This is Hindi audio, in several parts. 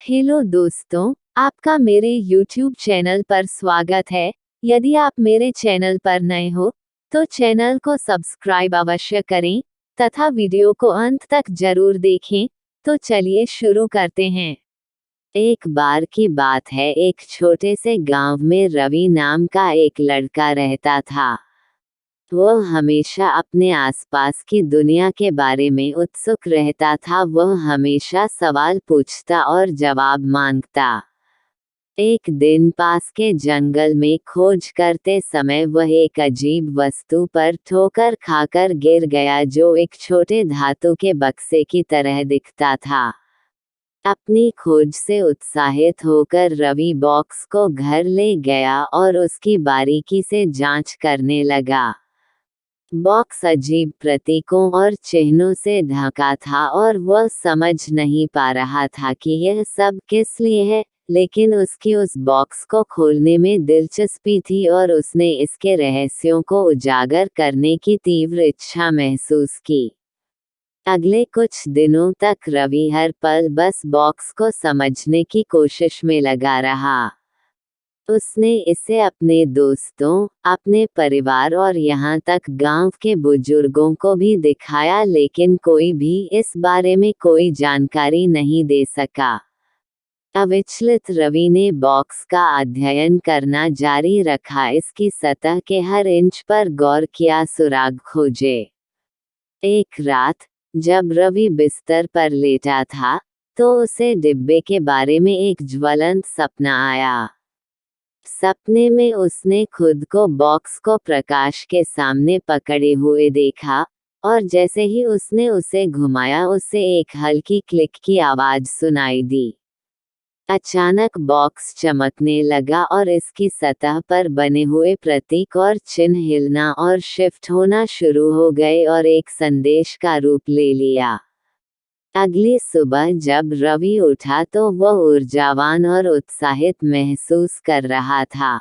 हेलो दोस्तों, आपका मेरे YouTube चैनल पर स्वागत है। यदि आप मेरे चैनल पर नए हो, तो चैनल को सब्सक्राइब अवश्य करें तथा वीडियो को अंत तक जरूर देखें। तो चलिए शुरू करते हैं। एक बार की बात है, एक छोटे से गांव में रवि नाम का एक लड़का रहता था। वह हमेशा अपने आसपास की दुनिया के बारे में उत्सुक रहता था। वह हमेशा सवाल पूछता और जवाब मांगता। एक दिन पास के जंगल में खोज करते समय वह एक अजीब वस्तु पर ठोकर खाकर गिर गया, जो एक छोटे धातु के बक्से की तरह दिखता था। अपनी खोज से उत्साहित होकर रवि बॉक्स को घर ले गया और उसकी बारीकी से जांच करने लगा। बॉक्स अजीब प्रतीकों और चिन्हों से ढका था और वह समझ नहीं पा रहा था कि यह सब किस लिए है, लेकिन उसकी उस बॉक्स को खोलने में दिलचस्पी थी और उसने इसके रहस्यों को उजागर करने की तीव्र इच्छा महसूस की। अगले कुछ दिनों तक रवि हर पल बस बॉक्स को समझने की कोशिश में लगा रहा। उसने इसे अपने दोस्तों, अपने परिवार और यहाँ तक गांव के बुजुर्गों को भी दिखाया, लेकिन कोई भी इस बारे में कोई जानकारी नहीं दे सका। अविचलित रवि ने बॉक्स का अध्ययन करना जारी रखा, इसकी सतह के हर इंच पर गौर किया, सुराग खोजे। एक रात जब रवि बिस्तर पर लेटा था, तो उसे डिब्बे के बारे में एक ज्वलंत सपना आया। सपने में उसने खुद को बॉक्स को प्रकाश के सामने पकड़े हुए देखा, और जैसे ही उसने उसे घुमाया, उसे एक हल्की क्लिक की आवाज सुनाई दी। अचानक बॉक्स चमकने लगा और इसकी सतह पर बने हुए प्रतीक और चिन्ह हिलना और शिफ्ट होना शुरू हो गए और एक संदेश का रूप ले लिया। अगली सुबह जब रवि उठा तो वह ऊर्जावान और उत्साहित महसूस कर रहा था।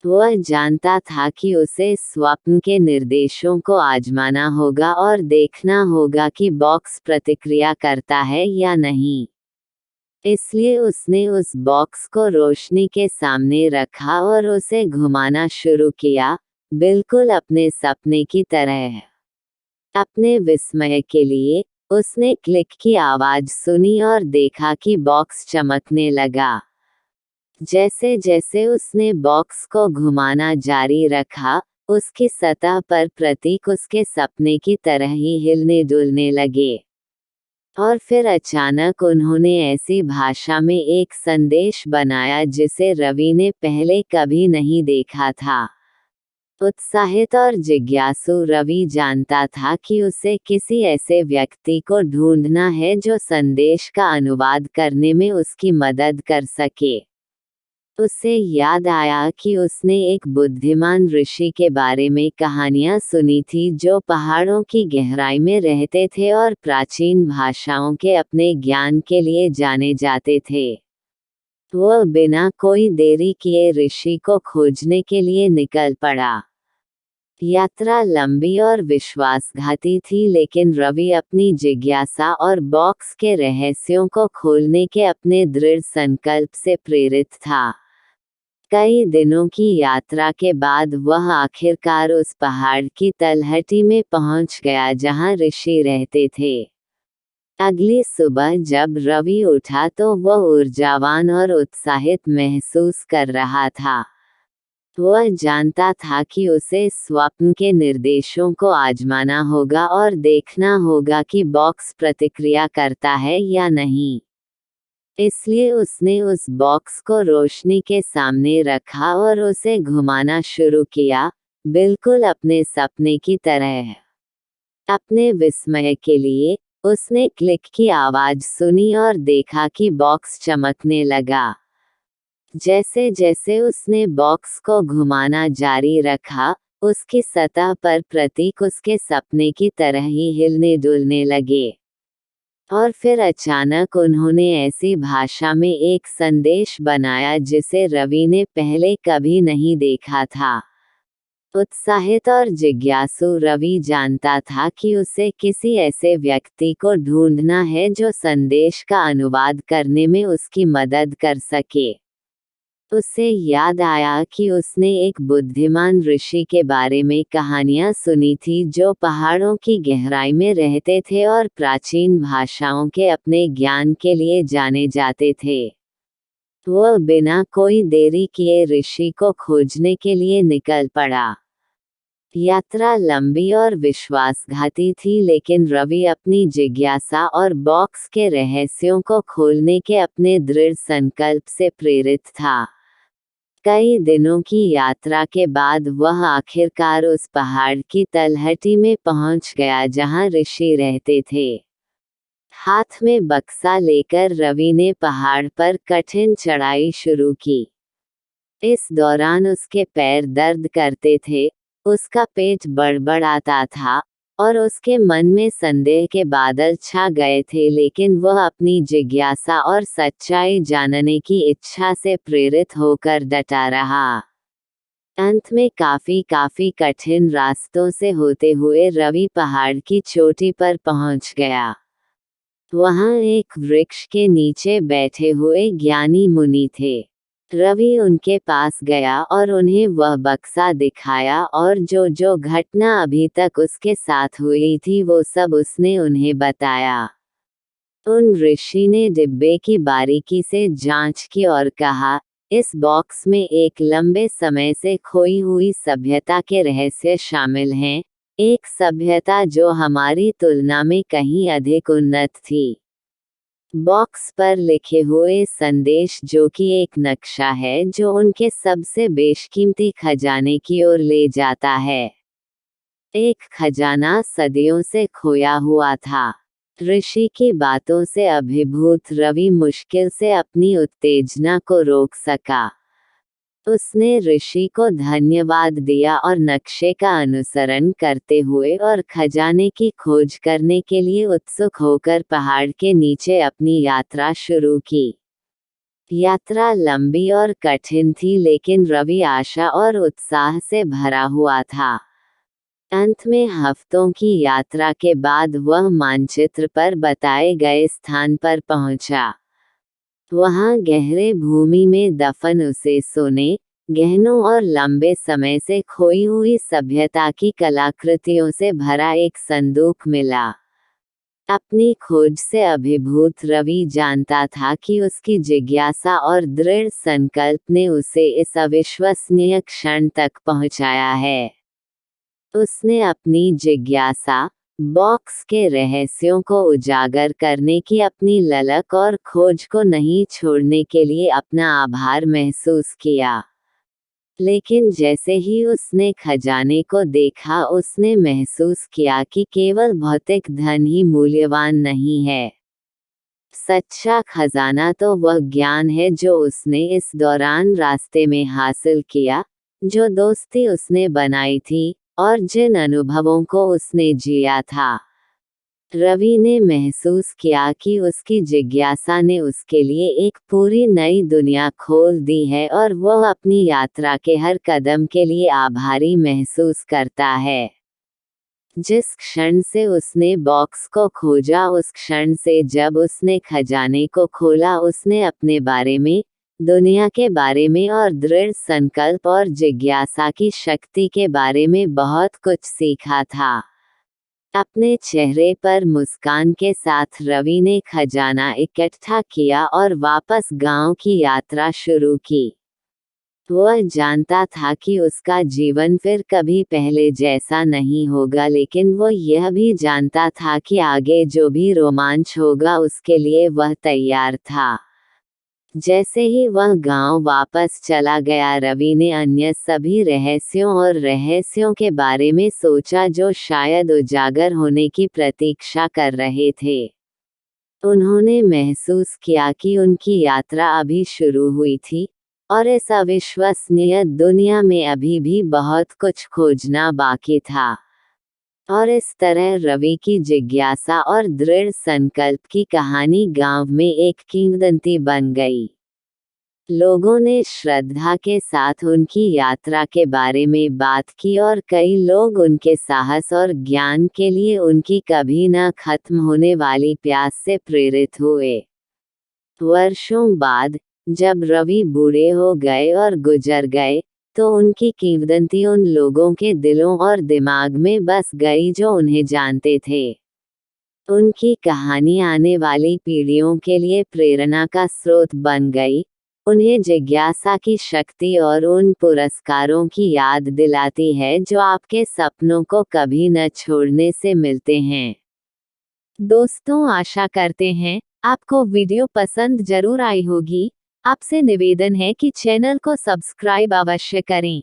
वह जानता था कि उसे स्वप्न के निर्देशों को आजमाना होगा और देखना होगा कि बॉक्स प्रतिक्रिया करता है या नहीं। इसलिए उसने उस बॉक्स को रोशनी के सामने रखा और उसे घुमाना शुरू किया, बिल्कुल अपने सपने की तरह। अपने विस्मय के लिए उसने क्लिक की आवाज सुनी और देखा कि बॉक्स चमकने लगा। जैसे जैसे उसने बॉक्स को घुमाना जारी रखा, उसकी सतह पर प्रतीक उसके सपने की तरह ही हिलने डुलने लगे। और फिर अचानक उन्होंने ऐसी भाषा में एक संदेश बनाया जिसे रवि ने पहले कभी नहीं देखा था। उत्साहित और जिज्ञासु रवि जानता था कि उसे किसी ऐसे व्यक्ति को ढूंढना है जो संदेश का अनुवाद करने में उसकी मदद कर सके। उसे याद आया कि उसने एक बुद्धिमान ऋषि के बारे में कहानियां सुनी थी, जो पहाड़ों की गहराई में रहते थे और प्राचीन भाषाओं के अपने ज्ञान के लिए जाने जाते थे। वह बिना कोई देरी किए ऋषि को खोजने के लिए निकल पड़ा। यात्रा लंबी और विश्वासघाती थी, लेकिन रवि अपनी जिज्ञासा और बॉक्स के रहस्यों को खोलने के अपने दृढ़ संकल्प से प्रेरित था। कई दिनों की यात्रा के बाद वह आखिरकार उस पहाड़ की तलहटी में पहुंच गया जहां ऋषि रहते थे। अगली सुबह जब रवि उठा तो वह ऊर्जावान और उत्साहित महसूस कर रहा था। वह जानता था कि उसे स्वप्न के निर्देशों को आजमाना होगा और देखना होगा कि बॉक्स प्रतिक्रिया करता है या नहीं। इसलिए उसने उस बॉक्स को रोशनी के सामने रखा और उसे घुमाना शुरू किया, बिल्कुल अपने सपने की तरह। अपने विस्मय के लिए उसने क्लिक की आवाज सुनी और देखा कि बॉक्स चमकने लगा। जैसे जैसे उसने बॉक्स को घुमाना जारी रखा, उसकी सतह पर प्रतीक उसके सपने की तरह ही हिलने डुलने लगे। और फिर अचानक उन्होंने ऐसी भाषा में एक संदेश बनाया जिसे रवि ने पहले कभी नहीं देखा था। उत्साहित और जिज्ञासु रवि जानता था कि उसे किसी ऐसे व्यक्ति को ढूंढना है जो संदेश का अनुवाद करने में उसकी मदद कर सके। उसे याद आया कि उसने एक बुद्धिमान ऋषि के बारे में कहानियां सुनी थी जो पहाड़ों की गहराई में रहते थे और प्राचीन भाषाओं के अपने ज्ञान के लिए जाने जाते थे। वह बिना कोई देरी किए ऋषि को खोजने के लिए निकल पड़ा। यात्रा लंबी और विश्वासघाती थी, लेकिन रवि अपनी जिज्ञासा और बॉक्स के रहस्यों को खोलने के अपने दृढ़ संकल्प से प्रेरित था। कई दिनों की यात्रा के बाद वह आखिरकार उस पहाड़ की तलहटी में पहुंच गया जहां ऋषि रहते थे। हाथ में बक्सा लेकर रवि ने पहाड़ पर कठिन चढ़ाई शुरू की। इस दौरान उसके पैर दर्द करते थे, उसका पेट बड़बड़ाता था और उसके मन में संदेह के बादल छा गए थे, लेकिन वह अपनी जिज्ञासा और सच्चाई जानने की इच्छा से प्रेरित होकर डटा रहा। अंत में काफी कठिन रास्तों से होते हुए रवि पहाड़ की चोटी पर पहुंच गया। वहां एक वृक्ष के नीचे बैठे हुए ज्ञानी मुनि थे। रवि उनके पास गया और उन्हें वह बक्सा दिखाया और जो घटना अभी तक उसके साथ हुई थी वो सब उसने उन्हें बताया। उन ऋषि ने डिब्बे की बारीकी से जांच की और कहा, इस बॉक्स में एक लंबे समय से खोई हुई सभ्यता के रहस्य शामिल हैं, एक सभ्यता जो हमारी तुलना में कहीं अधिक उन्नत थी। बॉक्स पर लिखे हुए संदेश जो कि एक नक्शा है जो उनके सबसे बेशकीमती खजाने की ओर ले जाता है। एक खजाना सदियों से खोया हुआ था। ऋषि की बातों से अभिभूत रवि मुश्किल से अपनी उत्तेजना को रोक सका। उसने ऋषि को धन्यवाद दिया और नक्शे का अनुसरण करते हुए और खजाने की खोज करने के लिए उत्सुक होकर पहाड़ के नीचे अपनी यात्रा शुरू की। यात्रा लंबी और कठिन थी, लेकिन रवि आशा और उत्साह से भरा हुआ था। अंत में हफ्तों की यात्रा के बाद वह मानचित्र पर बताए गए स्थान पर पहुंचा। वहां गहरे भूमि में दफन उसे सोने, गहनों और लंबे समय से खोई हुई सभ्यता की कलाकृतियों से भरा एक संदूक मिला। अपनी खोज से अभिभूत रवि जानता था कि उसकी जिज्ञासा और दृढ़ संकल्प ने उसे इस अविश्वसनीय क्षण तक पहुंचाया है। उसने अपनी जिज्ञासा, बॉक्स के रहस्यों को उजागर करने की अपनी ललक और खोज को नहीं छोड़ने के लिए अपना आभार महसूस किया। लेकिन जैसे ही उसने खजाने को देखा, उसने महसूस किया कि केवल भौतिक धन ही मूल्यवान नहीं है। सच्चा खजाना तो वह ज्ञान है जो उसने इस दौरान रास्ते में हासिल किया, जो दोस्ती उसने बनाई थी और जिन अनुभवों को उसने जिया था। रवि ने महसूस किया कि उसकी जिज्ञासा ने उसके लिए एक पूरी नई दुनिया खोल दी है और वह अपनी यात्रा के हर कदम के लिए आभारी महसूस करता है। जिस क्षण से उसने बॉक्स को खोजा, उस क्षण से जब उसने खजाने को खोला, उसने अपने बारे में, दुनिया के बारे में और दृढ़ संकल्प और जिज्ञासा की शक्ति के बारे में बहुत कुछ सीखा था। अपने चेहरे पर मुस्कान के साथ रवि ने खजाना इकट्ठा किया और वापस गांव की यात्रा शुरू की। वह जानता था कि उसका जीवन फिर कभी पहले जैसा नहीं होगा, लेकिन वो यह भी जानता था कि आगे जो भी रोमांच होगा उसके लिए वह तैयार था। जैसे ही वह गांव वापस चला गया, रवि ने अन्य सभी रहस्यों के बारे में सोचा जो शायद उजागर होने की प्रतीक्षा कर रहे थे। उन्होंने महसूस किया कि उनकी यात्रा अभी शुरू हुई थी और इस अविश्वसनीय दुनिया में अभी भी बहुत कुछ खोजना बाकी था। और इस तरह रवि की जिज्ञासा और दृढ़ संकल्प की कहानी गांव में एक किंवदंती बन गई। लोगों ने श्रद्धा के साथ उनकी यात्रा के बारे में बात की और कई लोग उनके साहस और ज्ञान के लिए उनकी कभी न खत्म होने वाली प्यास से प्रेरित हुए। वर्षों बाद जब रवि बूढ़े हो गए और गुजर गए, तो उनकी किंवदंती उन लोगों के दिलों और दिमाग में बस गई जो उन्हें जानते थे। उनकी कहानी आने वाली पीढ़ियों के लिए प्रेरणा का स्रोत बन गई, उन्हें जिज्ञासा की शक्ति और उन पुरस्कारों की याद दिलाती है जो आपके सपनों को कभी न छोड़ने से मिलते हैं। दोस्तों, आशा करते हैं आपको वीडियो पसंद जरूर आई होगी। आपसे निवेदन है कि चैनल को सब्सक्राइब अवश्य करें।